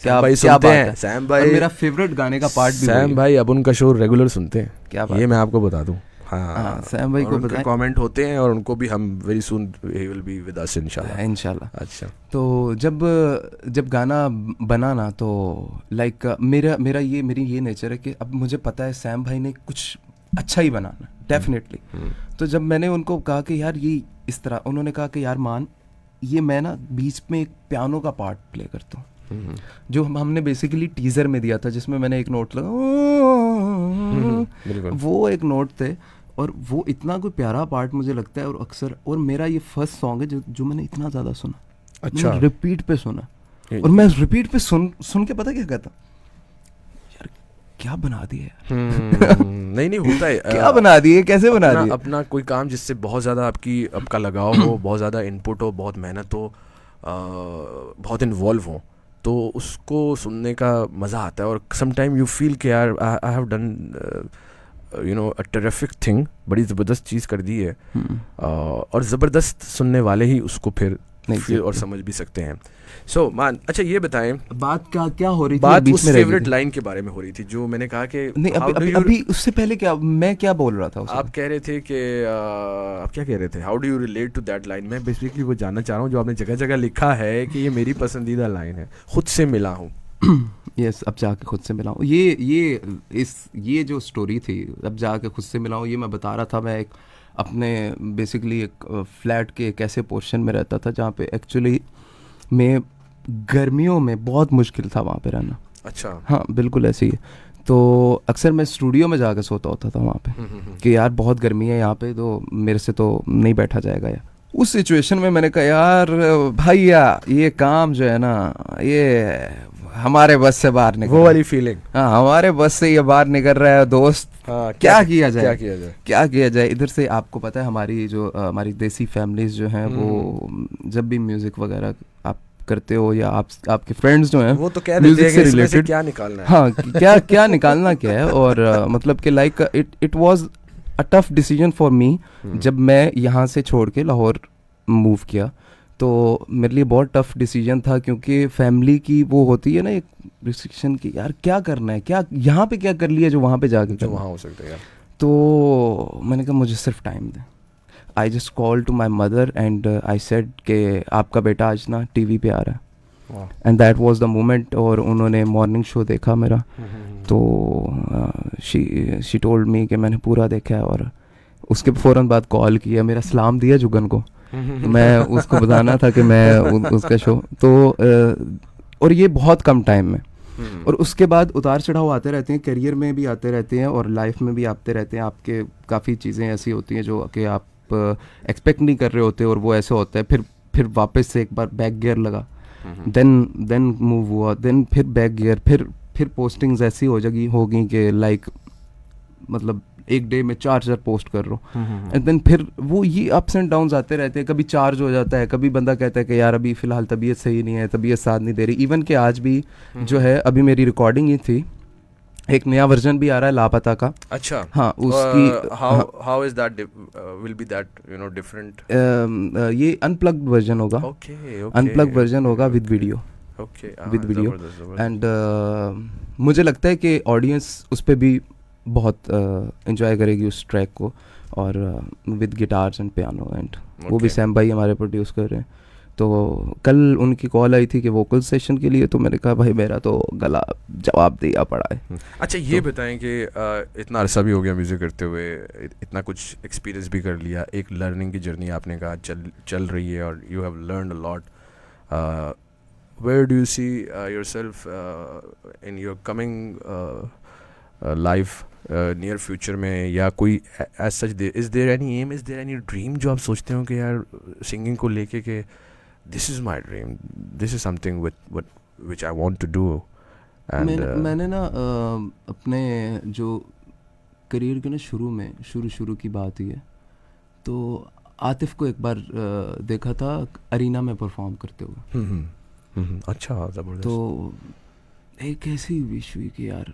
क्या भाई क्या सुनते बात हैं है। सैम और भाई, मेरा फेवरेट गाने का पार्ट भी वही सैम है। भाई अब उनका शो रेगुलर सुनते हैं, क्या बात ये है। मैं आपको बता दूं। हाँ, हाँ, सैम भाई को उनके बताएं कमेंट होते हैं और उनको भी हम very soon he will be with us इंशाल्लाह। इंशाल्लाह। अच्छा, तो जब गाना बना ना, तो लाइक मेरी ये नेचर है कि अब मुझे पता है सैम भाई ने कुछ अच्छा ही बनाना डेफिनेटली। तो जब मैंने उनको कहा कि यार ये इस तरह, उन्होंने कहा कि यार मान, ये मैं ना बीच में एक पियानो का पार्ट प्ले करता हूँ, जो हमने बेसिकली टीजर में दिया था, जिसमें मैंने एक नोट लगा, वो एक नोट थे, और वो इतना कोई प्यारा पार्ट मुझे लगता है। और अक्सर, और मेरा ये फर्स्ट सॉन्ग है जो मैंने इतना ज़्यादा सुना, अच्छा, रिपीट पे सुना। और मैं रिपीट पे सुन के पता क्या कहता, यार क्या बना दिया नहीं होता है क्या बना दिए, कैसे बना दिए। अपना कोई काम जिससे बहुत ज़्यादा आपका लगाव हो, बहुत ज़्यादा इनपुट हो, बहुत मेहनत हो, बहुत इन्वॉल्व हो, तो उसको सुनने का मज़ा आता है। और समटाइम यू फील कि यार I have done you know a terrific thing, बड़ी ज़बरदस्त चीज़ कर दी है। और ज़बरदस्त सुनने वाले ही उसको फिर फील और समझ भी सकते हैं। सो मान, अच्छा ये बताएं, बात क्या हो रही थी, बात उस फेवरेट लाइन के बारे में हो रही थी जो मैंने कहा कि नहीं, अभी उससे पहले मैं क्या बोल रहा था उसे? आप कह रहे थे कि आप क्या कह रहे थे, how do you relate to that line. मैं बेसिकली वो जानना चाह रहा हूँ जो आपने जगह जगह लिखा है कि ये मेरी पसंदीदा लाइन है, खुद से मिला हूँ। यस, अब जाके खुद से मिला हूँ। ये जो स्टोरी थी, अब जाके खुद से मिला हूँ, ये मैं बता रहा था। मैं एक अपने बेसिकली एक फ्लैट के एक ऐसे पोर्शन में रहता था जहाँ पे एक्चुअली मैं गर्मियों में बहुत मुश्किल था वहाँ पे रहना। अच्छा, हाँ बिल्कुल ऐसे ही है। तो अक्सर मैं स्टूडियो में जाकर सोता होता था वहाँ पे कि यार बहुत गर्मी है यहाँ पे, तो मेरे से तो नहीं बैठा जाएगा यार। उस सिचुएशन में मैंने कहा यार भैया ये काम जो है ना, ये हमारे बस से बाहर निकल, वो वाली फीलिंग, हाँ हमारे बस से ये बाहर निकल रहा है दोस्त। क्या किया जाए। इधर से आपको पता है हमारी देसी फैमिलीज जो हैं, वो जब भी म्यूजिक वगैरह आप करते हो या आपके फ्रेंड्स जो हैं, वो तो कह देते हैं कि इसमें से क्या निकालना है। हाँ क्या निकालना क्या है। और मतलब कि like it was a tough decision for me. जब मैं यहाँ से छोड़ के लाहौर मूव किया, तो मेरे लिए बहुत टफ डिसीजन था, क्योंकि फैमिली की वो होती है ना एक रिस्ट्रिक्शन की, यार क्या करना है, क्या यहाँ पे क्या कर लिया जो वहाँ पे जाके जो वहाँ हो सकता है यार। तो मैंने कहा मुझे सिर्फ टाइम दे। I just call to my mother and I said कि आपका बेटा आज ना टीवी पे आ रहा है, and that was the moment. और उन्होंने मॉर्निंग शो देखा मेरा, तो शी टोल्ड मी कि मैंने पूरा देखा है। और उसके फ़ौरन बाद कॉल किया, मेरा सलाम दिया जुगन को, मैं उसको बताना था कि मैं उसका शो तो और ये बहुत कम टाइम में। और उसके बाद उतार चढ़ाव आते रहते हैं, करियर में भी आते रहते हैं और लाइफ में भी आते रहते हैं। आपके काफ़ी चीज़ें ऐसी होती हैं जो कि आप एक्सपेक्ट नहीं कर रहे होते, और वो ऐसे होता है। फिर वापस से एक बार बैक गियर लगा, देन मूव हुआ, देन फिर बैक गियर, फिर पोस्टिंग्स ऐसी होगी कि लाइक मतलब एक डे में 4 पोस्ट कर रहा हूँ। एंड देन फिर वो ये अप्स एंड डाउन्स आते रहते हैं। कभी चार्ज हो जाता है, कभी बंदा कहता है कि यार अभी फ़िलहाल तबीयत सही नहीं है, तबीयत साथ नहीं दे रही। इवन कि आज भी जो है, अभी मेरी रिकॉर्डिंग ही थी, एक नया वर्जन भी आ रहा है लापता का। अच्छा, हाँ उसकी how is that will be that you know different? ये अनप्लग्ड वर्जन होगा। अनप्लग्ड वर्जन होगा with video, with video. And मुझे लगता है कि ऑडियंस उस पर भी बहुत एंजॉय करेगी उस ट्रैक को, और with guitars and piano and वो भी सैम भाई हमारे प्रोड्यूस कर रहे हैं। तो कल उनकी कॉल आई थी कि वोकल सेशन के लिए, तो मैंने कहा भाई मेरा तो गला जवाब दिया पड़ा है। अच्छा ये बताएं कि इतना अरसा भी हो गया म्यूज़िक करते हुए, इतना कुछ एक्सपीरियंस भी कर लिया, एक लर्निंग की जर्नी आपने कहा चल रही है, और you have learned a lot. Where do you see yourself in your coming life, near future में, या कोई as such is there any aim, is there any dream जो आप सोचते हो कि यार सिंगिंग को लेके कि this is my dream, this is something which I want to do? मैंने ना अपने जो करियर के ना शुरू की बात ही है, तो आतिफ को एक बार देखा था अरीना में परफॉर्म करते हुए। अच्छा, ज़बरदस्त। तो एक ऐसी विश हुई कि यार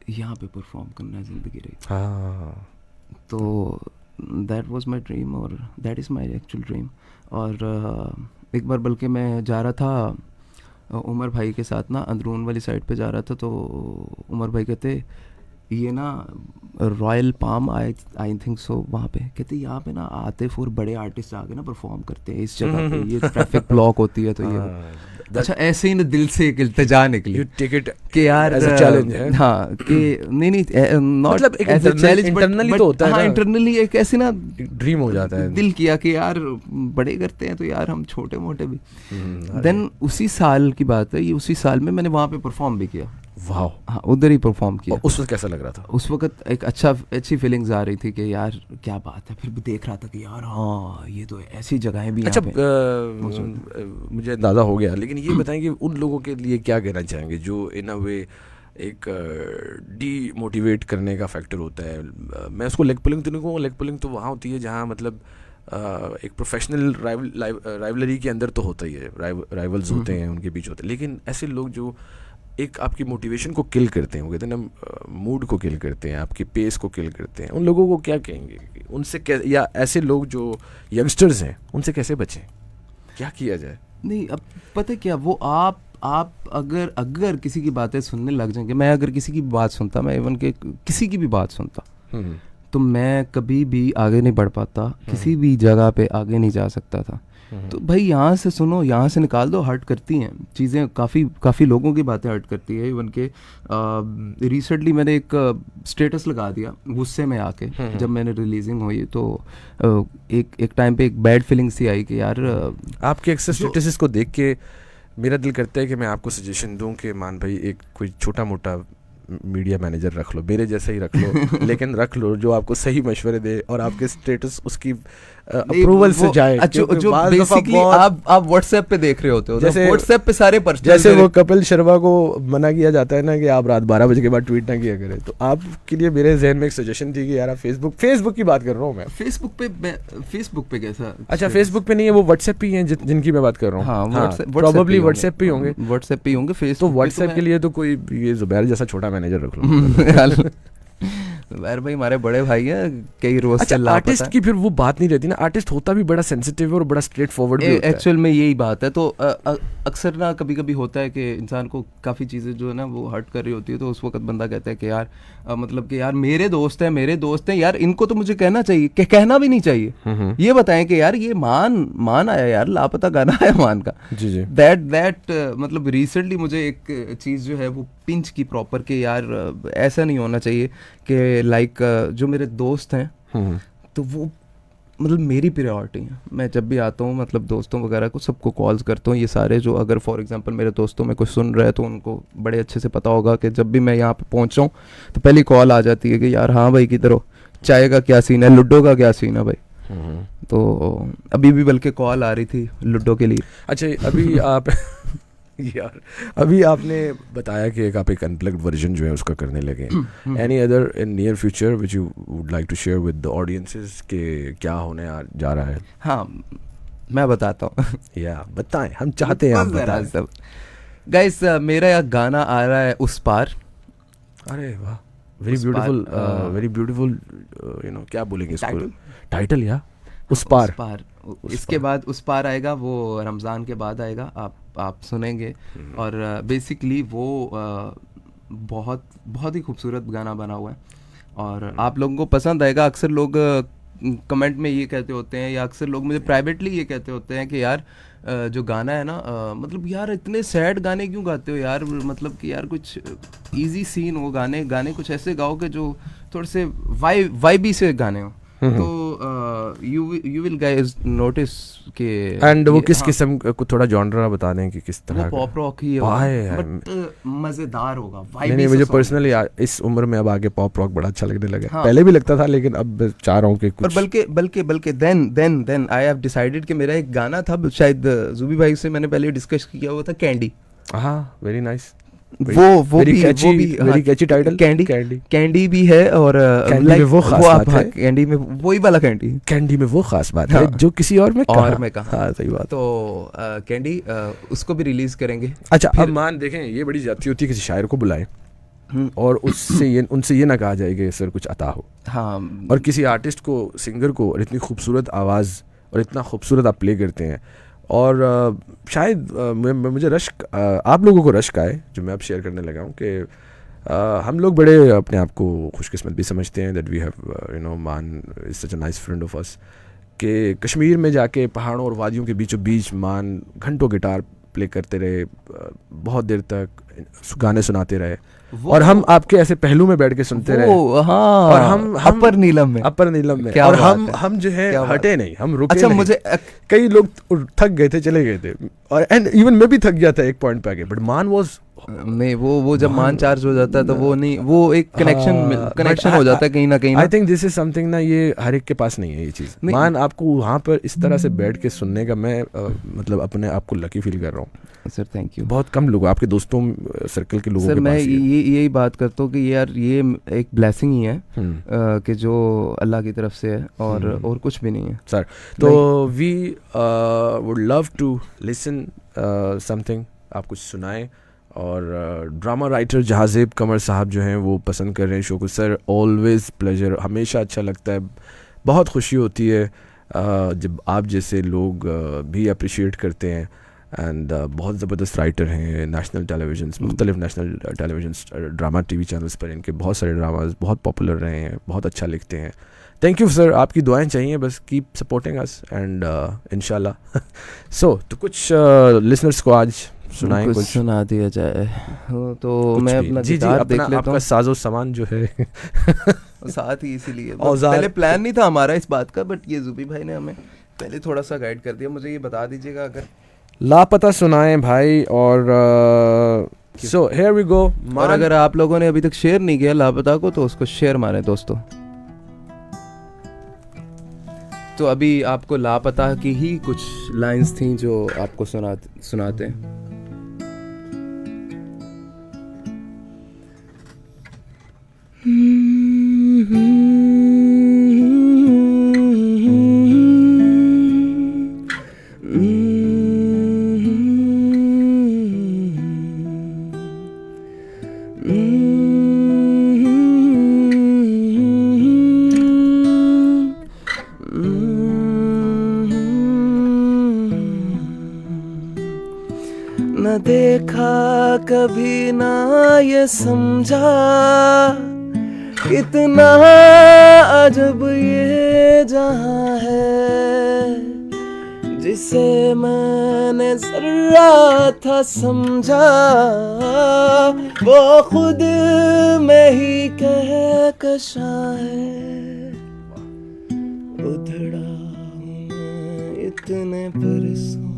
यहाँ पे परफॉर्म करना ज़िंदगी रही। हाँ, तो दैट वाज माय ड्रीम और that is my actual dream. और एक बार बल्कि मैं जा रहा था उमर भाई के साथ ना, अंदरून वाली साइड पे जा रहा था, तो उमर भाई कहते ये ना रॉयल पाम आई थिंक सो, वहाँ पे कहते यहाँ पे ना आतिफ और बड़े आर्टिस्ट आके ना परफॉर्म करते हैं इस जगह पे, ये ट्रैफिक ब्लॉक होती है तो ये अच्छा ऐसे ही ना दिल से एक इल्तिजा निकली, यू टेक इट कि यार एज अ चैलेंज है। हाँ कि नहीं नॉट मतलब एक एज अ चैलेंज, इंटरनली तो होता है हाँ ना, इंटरनली एक ऐसी ना ड्रीम हो जाता है, दिल किया कि यार बड़े करते हैं तो यार हम छोटे मोटे भी। देन उसी साल की बात है, ये उसी साल में मैंने वहाँ पे परफॉर्म भी किया। वाह। हाँ उधर ही परफॉर्म किया। उस वक्त कैसा लग रहा था? उस वक्त एक अच्छी फीलिंग्स आ रही थी कि यार क्या बात है, फिर भी देख रहा था कि यार हाँ ये तो ऐसी जगहें भी। अच्छा, मुझे अंदाज़ा हो गया, लेकिन ये बताएं कि उन लोगों के लिए क्या कहना चाहेंगे जो इन अ वे एक डीमोटिवेट करने का फैक्टर होता है। मैं उसको लेग पुलिंग तो नहीं कहूँगा, लेग पुलिंग तो वहाँ होती है जहाँ मतलब एक प्रोफेशनल राइवलरी के अंदर तो होता ही है, राइवल्स होते हैं, उनके बीच होते हैं, लेकिन ऐसे लोग जो एक आपकी मोटिवेशन को किल करते हैं, वो कहते हैं ना मूड को किल करते हैं, आपकी पेस को किल करते हैं, उन लोगों को क्या कहेंगे? उनसे या ऐसे लोग जो यंगस्टर्स हैं उनसे कैसे बचें, क्या किया जाए? नहीं, अब पता क्या, वो आप अगर किसी की बातें सुनने लग जाएंगे, मैं अगर किसी की बात सुनता, मैं इवन के किसी की भी बात सुनता, तो मैं कभी भी आगे नहीं बढ़ पाता, किसी भी जगह पे आगे नहीं जा सकता था। तो भाई यहाँ से सुनो, यहाँ से निकाल दो, हर्ट करती हैं चीज़ें, काफ़ी लोगों की बातें हर्ट करती है। इवन के रिसेंटली मैंने एक स्टेटस लगा दिया गुस्से में आके, जब मैंने रिलीजिंग हुई तो एक टाइम पे एक बैड फीलिंग सी आई कि यार आपके अक्सर स्टेटसेस को देख के मेरा दिल करता है कि मैं आपको सजेशन दूं कि मान भाई एक कोई छोटा मोटा मीडिया मैनेजर रख लो, मेरे जैसा ही रख लो, लेकिन रख लो जो आपको सही मशवरे दे और आपके स्टेटस उसकी अप्रूवल से जाए। जो बेसिकली आप व्हाट्सएप पे देख रहे होते हो, जैसे व्हाट्सएप पे सारे पर्सनल, जैसे वो कपिल शर्मा को मना किया जाता है ना कि आप रात 12 बजे के बाद ट्वीट ना किया करें, तो आपके लिए मेरे जहन में एक सजेशन थी कि यार आप फेसबुक की बात कर रहा हूँ मैं। फेसबुक पे कैसा? अच्छा, फेसबुक पे नहीं है, वो व्हाट्सएप पे ही है जिनकी मैं बात कर रहा हूँ। प्रोबेबली व्हाट्सएप पे ही होंगे, व्हाट्सएप पे ही होंगे। तो व्हाट्सएप के लिए तो कोई ये जुबैर जैसा छोटा मैनेजर रख लो। जुबैर भाई हमारे बड़े भाई हैं, कई रोज से लापता। आर्टिस्ट की फिर वो बात नहीं रहती ना, आर्टिस्ट होता भी बड़ा सेंसिटिव और बड़ा स्ट्रेट फॉरवर्ड भी होता है। एक्चुअल में यही बात है। तो अक्सर ना कभी कभी होता है कि इंसान को काफ़ी चीज़ें जो है ना वो हर्ट कर रही होती है, तो उस वक्त बंदा कहता है कि यार मतलब कि यार मेरे दोस्त हैं यार, इनको तो मुझे कहना चाहिए, कहना भी नहीं चाहिए। ये बताएं कि यार ये मान आया यार, लापता गाना आया मान का। जी जी। दैट मतलब रिसेंटली मुझे एक चीज़ जो है वो पिंच की प्रॉपर के यार ऐसा नहीं होना चाहिए कि लाइक जो मेरे दोस्त हैं तो वो मतलब मेरी प्रायोरिटी है। मैं जब भी आता हूँ मतलब दोस्तों वगैरह को सबको कॉल्स करता हूँ। ये सारे जो अगर फॉर एग्जांपल मेरे दोस्तों में कुछ सुन रहे हैं तो उनको बड़े अच्छे से पता होगा कि जब भी मैं यहाँ पे पहुँच हूँ तो पहली कॉल आ जाती है कि यार हाँ भाई किधर हो, चाय का क्या सीन है, लूडो का क्या सीन है भाई। तो अभी भी बल्कि कॉल आ रही थी लूडो के लिए। अच्छा, अभी आप यार अभी आपने बताया कि आप एक अनप्लग्ड वर्जन जो है उसका करने लगे। Any other in near future which you would like to share with the audiences के क्या होने जा रहा है? हाँ मैं बताता हूँ। या बताएं, हम चाहते हैं आप बताएं सब। गाइस मेरा एक गाना आ रहा है उस पार। अरे वाह, वेरी ब्यूटीफुल यू नो, क्या बोलेंगे इसको, टाइटल या उस पार। इसके बाद उस पार आएगा, वो रमज़ान के बाद आएगा, आप सुनेंगे। और बेसिकली वो बहुत ही खूबसूरत गाना बना हुआ है और आप लोगों को पसंद आएगा। अक्सर लोग कमेंट में ये कहते होते हैं या अक्सर लोग मुझे प्राइवेटली ये कहते होते हैं कि यार जो गाना है ना मतलब यार इतने सैड गाने क्यों गाते हो यार, मतलब कि यार कुछ इजी सीन हो, गाने कुछ ऐसे गाओ कि जो थोड़े से वाइबी से गाने हो। तो यू विल गाइस नोटिस के एंड वो किस किस्म को थोड़ा जॉनरा बता दें कि किस तरह, वो पॉप रॉक ही है बट मजेदार होगा। नहीं मुझे पर्सनली इस उम्र में अब आगे पॉप रॉक बड़ा अच्छा लगने लगा। पहले भी लगता था लेकिन अब चाह रहा हूँ कि कुछ, बल्कि देन आई हैव डिसाइडेड कि मेरा एक गाना था, शायद जुबी भाई से मैंने पहले डिस्कस किया हुआ था, कैंडी। हाँ वेरी नाइस। वो भी वेरी कैची टाइटल, कैंडी भी है, और कैंडी में वो खास बात है, कैंडी में वही वाला कैंडी में वो खास बात है जो किसी और में कहा। हाँ सही बात। तो कैंडी उसको भी रिलीज करेंगे। अच्छा अब मान देखें, ये बड़ी ज्यादती होती है किसी शायर को बुलाएं और उनसे ये ना कहा जाए कि सर कुछ अता हो। हाँ, और किसी आर्टिस्ट को, सिंगर को, और इतनी खूबसूरत आवाज़ और इतना खूबसूरत आप प्ले करते हैं, और शायद मुझे रश्क, आप लोगों को रश्क आए जो मैं अब शेयर करने लगा हूँ कि हम लोग बड़े अपने आप को खुशकिस्मत भी समझते हैं दैट वी हैव मान is such a nice friend of us, कि कश्मीर में जाके पहाड़ों और वादियों के बीचों बीच मान घंटों गिटार प्ले करते रहे, बहुत देर तक गाने सुनाते रहे, और हम आपके ऐसे पहलू में बैठ के सुनते रहे। हाँ, और हम अपर नीलम में और हम जो है हटे नहीं, हम रुके अच्छा नहीं। मुझे कई लोग थक गए थे, चले गए थे, और एंड इवन मैं भी थक गया था एक पॉइंट पे आके, बट मान वाज नहीं, वो जब मान चार्ज हो जाता है तो वो नहीं, वो एक कनेक्शन हो जाता है कहीं ना कहीं। I think this is something ना, ये हर एक के पास नहीं है ये चीज़। मान आपको वहाँ पर इस तरह से बैठ के सुनने का मैं मतलब अपने आप को लकी फील कर रहा हूँ सर। Thank you. बहुत कम लोग, आपके दोस्तों सर्कल के लोगों सर, के मैं पास यही बात करता हूँ कि यार ये एक ब्लेसिंग ही है कि जो अल्लाह की तरफ से है, और कुछ भी नहीं है सर। तो we would love to listen something, आप कुछ सुनाएं। और ड्रामा राइटर जहाज़ेब कमर साहब जो हैं वो पसंद कर रहे हैं शो को। सर ऑलवेज़ प्लेजर, हमेशा अच्छा लगता है, बहुत खुशी होती है जब आप जैसे लोग भी अप्रिशिएट करते हैं। एंड बहुत ज़बरदस्त राइटर हैं, नेशनल टेलीविजन, मुख्तलिफ national television drama TV channels पर इनके बहुत सारे ड्रामाज बहुत पॉपुलर रहे हैं, बहुत अच्छा लिखते हैं। थैंक यू सर, आपकी दुआएं चाहिए, बस कीप सपोर्टिंग अस एंड इंशाल्लाह। सो तो कुछ लिसनर्स को आज सुनाएं, कुछ सुना दिया जाए। तो मैं अपना गिटार देख लेता हूं, आपका साजो सामान जो है साथ ही, इसीलिए पहले प्लान नहीं था हमारा इस बात का, बट ये जुबी भाई ने हमें पहले थोड़ा सा गाइड कर दिया। मुझे ये बता दीजिएगा अगर लापता सुनाएं भाई। और सो हियर वी गो। और अगर आप लोगों ने अभी तक शेयर नहीं किया लापता को तो उसको शेयर मारें दोस्तों। तो अभी आपको लापता की ही कुछ लाइंस थी जो आपको सुनाते हैं। न देखा कभी ना ये समझा कितना अजब ये जहां है, जिसे मैंने जरा था समझा वो खुद में ही कहकशा है। उधड़ा हूँ मैं इतने बरसों,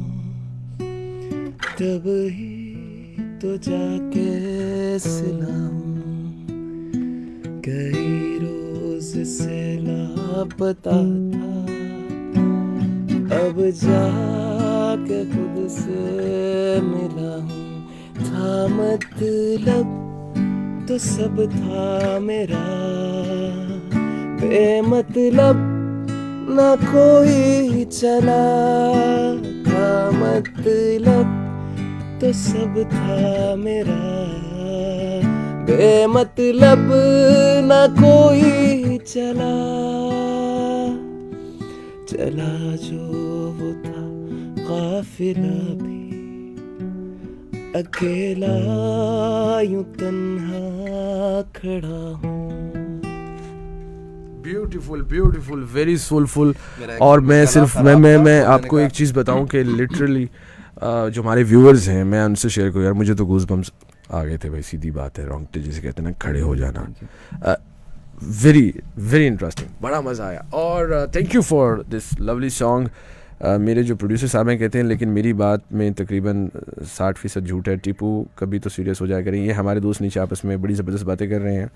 तब ही तो जाके सिलाऊं, कई रोज से लापता था, अब जाके खुद से मिला हूँ। था मतलब तो सब था मेरा, बेमतलब ना कोई चला। था मतलब तो सब था मेरा, बेमतलब ना कोई चला। चला जो वो था काफिला भी, अकेला यूं तन्हा खड़ा हूँ। Beautiful beautiful, very soulful. और मैं सिर्फ मैं आपको एक चीज़ बताऊं कि लिटरली जो हमारे व्यूअर्स हैं, मैं उनसे शेयर करूँ यार, मुझे तो गूज़बम्स आ गए थे भाई, सीधी बात है, रोंगटे जिसे कहते हैं ना, खड़े हो जाना। वेरी वेरी इंटरेस्टिंग, बड़ा मज़ा आया। और thank you for this lovely song. मेरे जो प्रोड्यूसर साहब हैं कहते हैं लेकिन मेरी बात में तकरीबन 60% झूठ है, टीपू कभी तो सीरियस हो जाया करें। ये हमारे दोस्त नीचे आपस में बड़ी ज़बरदस्त बातें कर रहे हैं।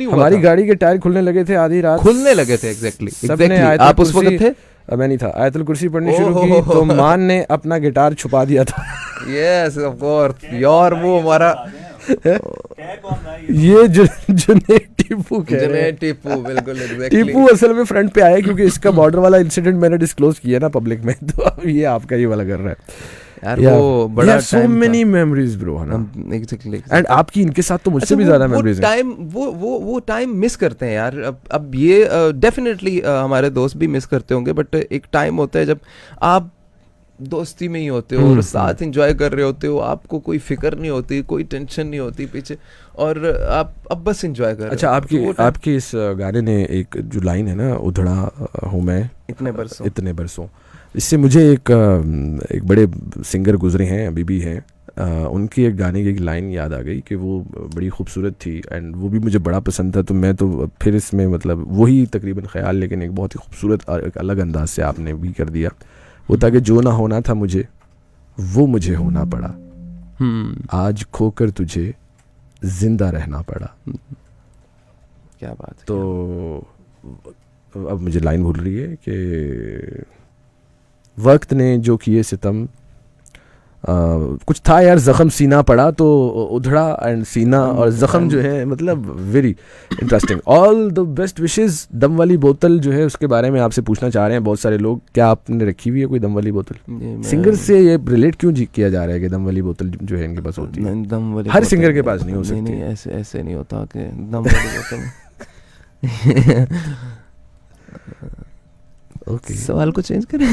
हमारी गाड़ी के टायर खुलने लगे थे, आधी रात खुलने लगे थे। एग्जैक्टली आप उस वक्त थे? मैं नहीं था। आयतुल कुर्सी पढ़नी शुरू की तो मान ने अपना गिटार छुपा दिया था। यस ऑफ कोर्स यार, वो हमारा ये जुनैद टिप्पू कह रहे हैं। टिप्पू बिल्कुल एग्जैक्टली। टिप्पू असल में फ्रंट पे आया क्योंकि इसका बॉर्डर वाला इंसिडेंट मैंने डिस्क्लोज किया ना पब्लिक में, तो अब ये आपका ये वाला कर रहा है यार। वो बड़ा सो मेनी मेमोरीज ब्रो है ना। एग्जैक्टली। एंड आपकी इनके साथ तो मुझसे भी ज्यादा मेमोरीज हैं। टाइम वो टाइम मिस करते हैं यार। अब ये डेफिनेटली हमारे दोस्त भी मिस करते होंगे, बट एक टाइम होता है जब आप दोस्ती में ही होते हो और साथ एंजॉय कर रहे होते हो, आपको कोई फिक्र नहीं होती, कोई टेंशन नहीं होती पीछे, और आप अब बस एंजॉय कर रहे हो। अच्छा, आपकी इस गाने ने एक जो लाइन है ना, उधड़ा हूँ मैं इतने बरसों, इससे मुझे एक बड़े सिंगर गुजरे हैं, अभी भी हैं, उनकी एक गाने की एक लाइन याद आ गई कि वो बड़ी खूबसूरत थी एंड वो भी मुझे बड़ा पसंद था। तो मैं तो फिर इसमें मतलब वही तकरीबन ख्याल, लेकिन एक बहुत ही खूबसूरत और एक अलग अंदाज से आपने भी कर दिया। वो था कि जो ना होना था मुझे वो मुझे होना पड़ा, आज खोकर तुझे जिंदा रहना पड़ा। क्या बात है। तो अब मुझे लाइन भूल रही है कि वक्त ने जो किए सितम, कुछ था यार, जख्म सीना पड़ा, तो उधड़ा एंड सीना और जख्म जो है, मतलब very interesting. All the best wishes. दम वाली बोतल जो है उसके बारे में आपसे पूछना चाह रहे हैं बहुत सारे लोग, क्या आपने रखी हुई है कोई दम वाली बोतल? सिंगर से ये रिलेट क्यों किया जा रहा है कि दम वाली बोतल जो है इनके पास होती है? दम वाली हर सिंगर के पास नहीं हो सकती। नहीं, ऐसे नहीं होता कि दम वाली बोतल। ओके, सवाल को चेंज करें।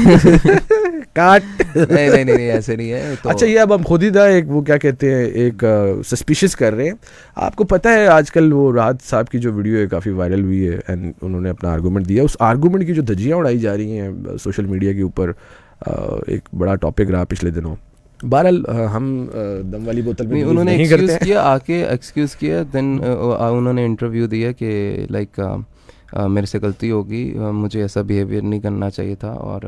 काट। नहीं ऐसे नहीं है तो। अच्छा, ये अब हम खुद ही था एक वो क्या कहते हैं, एक सस्पिशियस कर रहे हैं। आपको पता है आजकल वो राहत साहब की जो वीडियो है काफ़ी वायरल हुई है एंड उन्होंने अपना आर्गूमेंट दिया, उस आर्गूमेंट की जो धज्जियाँ उड़ाई जा रही हैं सोशल मीडिया के ऊपर, एक बड़ा टॉपिक रहा पिछले दिनों। बहरहाल हम दम वाली बोतल में उन्होंने एक्सक्यूज़ किया देन उन्होंने इंटरव्यू दिया कि लाइक मेरे से गलती होगी, मुझे ऐसा बिहेवियर नहीं करना चाहिए था। और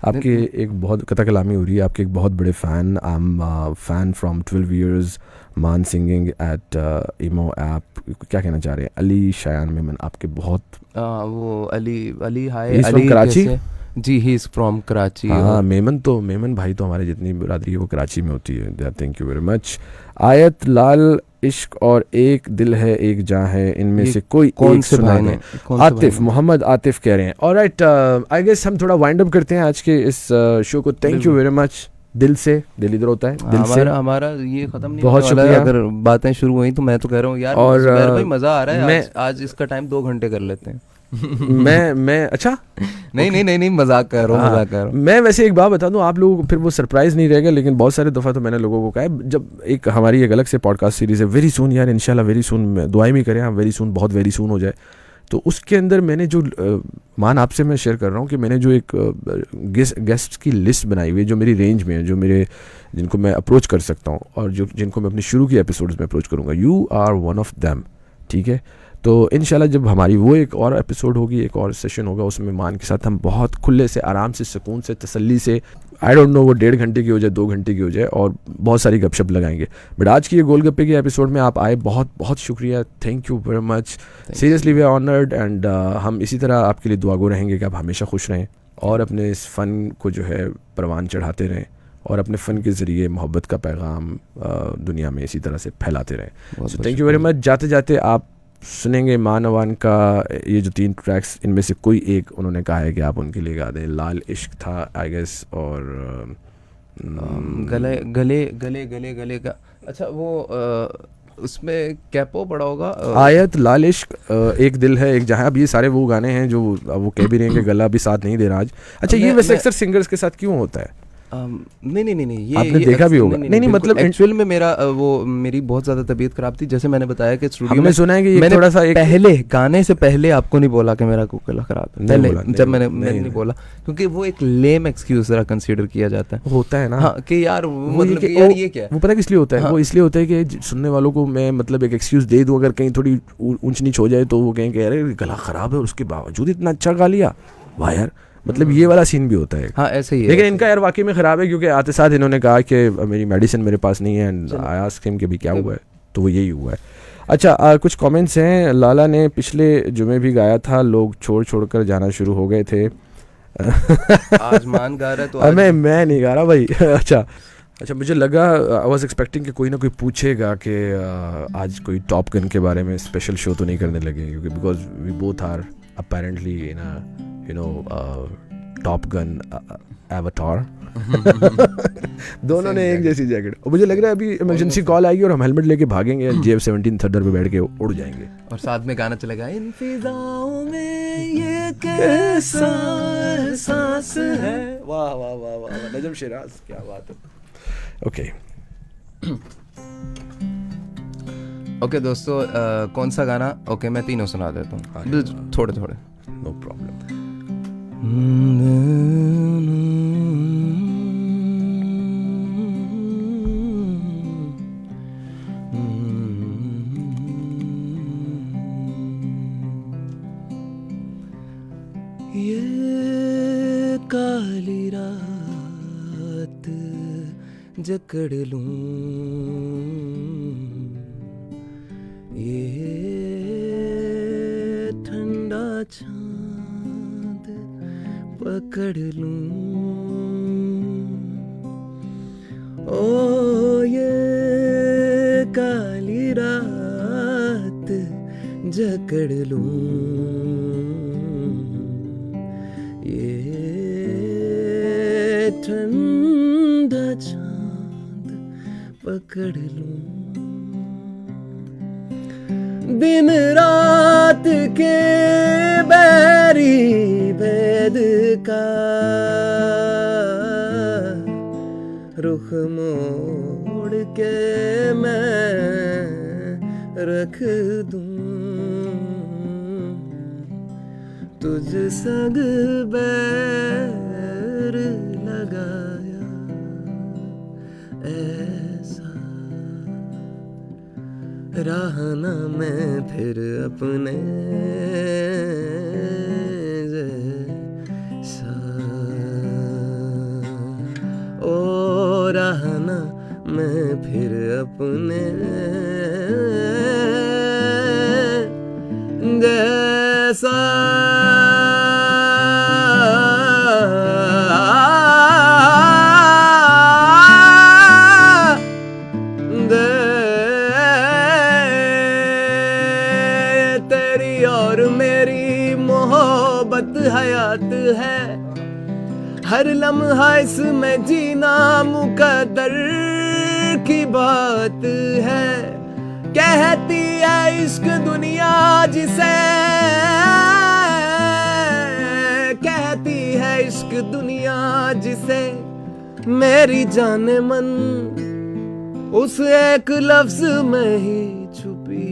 आपके एक बहुत कथा कलामी हो रही है, आपके एक बहुत बड़े fan, I am fan from 12 years, मान सिंगिंग एट इमो ऐप, क्या कहना चाह रहे हैं? अली शायान मेमन आपके बहुत वो अली हाय अली कराची। जी, ही इज़ फ्रॉम कराची। हाँ, मेमन भाई तो हमारे जितनी बिरादरी है वो कराची में होती है। Thank you very much. आयत लाल, इश्क और एक दिल है एक जान है, इनमें से कोई कौन एक से सुना भाई है? ने? आतिफ, मोहम्मद आतिफ कह रहे हैं। ऑलराइट, आई गेस हम थोड़ा वाइंड अप करते हैं आज के इस शो को। Thank you very much. दिल से, दिल इधर होता है, दिल से हमारा ये खत्म नहीं बहुत होने वाला है। शुक्रिया। अगर बातें शुरू हुई तो मैं तो कह रहा हूँ यार, और भाई मज़ा आ रहा है। आज इसका टाइम 2 घंटे कर लेते हैं। मैं अच्छा नहीं मजाक कर रहा हूँ। मैं वैसे एक बात बता दूं आप लोगों को, फिर वो सरप्राइज नहीं रहेगा, लेकिन बहुत सारे दफ़ा तो मैंने लोगों को कहा है, जब एक हमारी एक अलग से पॉडकास्ट सीरीज है वेरी सून यार, इंशाल्लाह वेरी सून, दुआएं भी करें हम वेरी सून, बहुत वेरी सून हो जाए। तो उसके अंदर मैंने जो मान आपसे मैं शेयर कर रहा हूँ कि मैंने जो एक गेस्ट की लिस्ट बनाई हुई है जो मेरी रेंज में है, जो मेरे जिनको मैं अप्रोच कर सकता हूँ और जो जिनको मैं अपने शुरू के एपिसोड्स में अप्रोच करूँगा, you are one of them. ठीक है, तो इंशाल्लाह जब हमारी वो एक और एपिसोड होगी, एक और सेशन होगा, उसमें मान के साथ हम बहुत खुले से, आराम से, सुकून से, तसल्ली से, आई डोंट नो वो 1.5 घंटे की हो जाए, 2 घंटे की हो जाए, और बहुत सारी गपशप लगाएंगे। बट आज की ये गोलगप्पे के एपिसोड में आप आए, बहुत बहुत शुक्रिया, thank you very much, seriously we are honoured. And हम इसी तरह आपके लिए दुआगो रहेंगे कि आप हमेशा खुश रहें और अपने इस फ़न को जो है परवान चढ़ाते रहें और अपने फ़न के ज़रिए मोहब्बत का पैगाम दुनिया में इसी तरह से फैलाते रहें। So thank you very much. जाते जाते आप सुनेंगे मानवान का ये जो 3 ट्रैक्स, इनमें से कोई एक उन्होंने कहा है कि आप उनके लिए गा दें। लाल इश्क था आई गेस, और गले गले गले गले गले का, अच्छा वो उसमें कैपो पड़ा होगा। आयत, लाल इश्क, एक दिल है एक जहां। अब ये सारे वो गाने हैं जो वो कह भी रहे हैं कि गला भी साथ नहीं दे रहा आज। अच्छा, ये वैसे अक्सर सिंगर्स के साथ क्यों होता है? नहीं ये आपने देखा भी होगा। नहीं मतलब एक्चुअल में मेरी बहुत ज्यादा तबीयत खराब थी, जैसे मैंने बताया कि स्टूडियो में सुना है कि मैंने थोड़ा सा पहले गाने से पहले आपको नहीं बोला कि मेरा गला खराब है, पहले जब मैंने नहीं बोला, क्योंकि वो एक लेम एक्सक्यूज जरा कंसीडर किया जाता है, होता है ना। हाँ, कि यार मतलब यार ये क्या है, वो पता किस लिए होता है? वो इसलिए होता है कि सुनने वालों को मैं मतलब एक एक्सक्यूज दे दूं, अगर कहीं थोड़ी ऊंच नीच हो जाए तो वो कहें कि अरे गला खराब है और उसके बावजूद इतना अच्छा गा लिया, वाह यार। मतलब ये वाला सीन भी होता है। हाँ, ऐसे ही है। लेकिन इनका यार वाकई में ख़राब है, क्योंकि आते साथ इन्होंने कहा कि मेरी मेडिसिन मेरे पास नहीं है, एंड आई आस्क्ड हिम कि भी क्या हुआ है, तो वो यही हुआ है। अच्छा, कुछ कमेंट्स हैं। लाला ने पिछले जुमे भी गाया था, लोग छोड़ कर जाना शुरू हो गए थे। आज मान गा रहा है तो मैं नहीं गा रहा भाई। अच्छा, अच्छा, मुझे लगा आई वाज एक्सपेक्टिंग कि कोई ना कोई पूछेगा कि आज कोई टॉप गन के बारे में स्पेशल शो तो नहीं करने लगे, क्योंकि because we both are apparently in a you know top gun avatar. दोनों ने एक जैसी जैकेट, और मुझे लग रहा है अभी इमरजेंसी कॉल आएगी और हम हेलमेट लेके भागेंगे, JF-17 थंडर पे बैठ के उड़ जाएंगे और साथ में गाना चलेगा, इन फिजाओं में ये कैसा एहसास है। वाह वाह वाह वाह, नजम शिराज, क्या बात है। ओके ओके दोस्तों, कौन सा गाना? ओके मैं तीनों सुना देता हूँ, थोड़े थोड़े, नो प्रॉब्लम। ये काली रात जकड़ लूं, ये ठंडा चांद पकड़ लूं, ओ ये काली रात जकड़ लूं, ये ठंडा चांद पकड़ लूं, दिन रात के बैरी भेद का रुख मोड़ के मैं रख दूं, तुझ संग बैर लगाया ऐसा, राह न मैं फिर अपने जैसा, ओ राह न मैं फिर अपने जैसा, तेरी और मेरी मोहब्बत हयात है, हर लम्हा इसमें जीना मुकद्दर की बात है, कहती है इश्क दुनिया जिसे, कहती है इश्क दुनिया जिसे, मेरी जाने मन उस एक लफ्ज में ही छुपी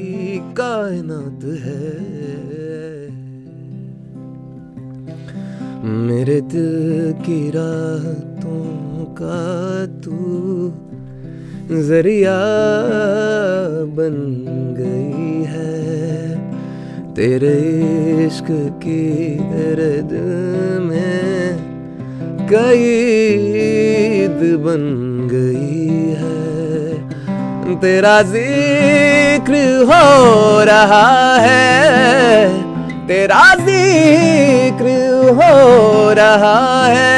कायनात है, मेरे दिल की रातों का तू जरिया बन गई है, तेरे इश्क की दर्द में कैद बन गई है, तेरा जिक्र हो रहा है, तेरा जिक्र हो रहा है,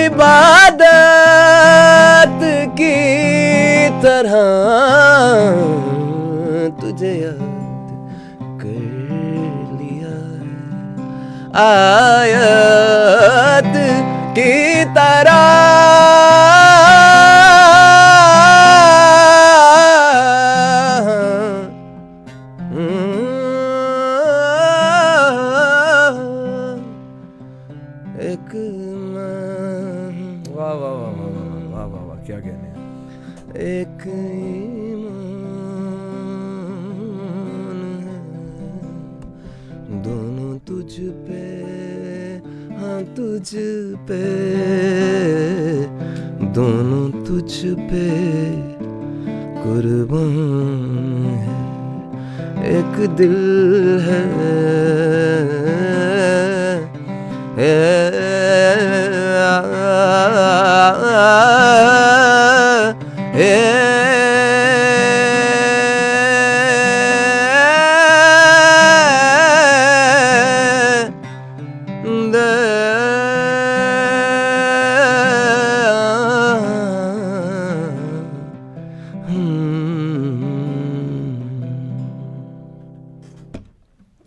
इबादत की तरह तुझे याद कर लिया, आयत की तरह एक वाह वाह वाह वाह वाह वाह वाह, क्या कहने हैं। एक दोनों तुझ पे, हाँ तुझ पे, दोनों तुझ पे कुर्बान है, एक दिल है,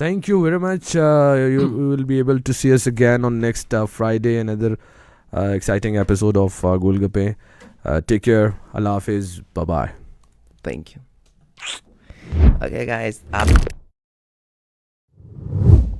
Thank you very much. You will be able to see us again on next Friday, another exciting episode of Golgappe. Take care. Allah Hafiz. Bye bye. Thank you. Okay, guys, आप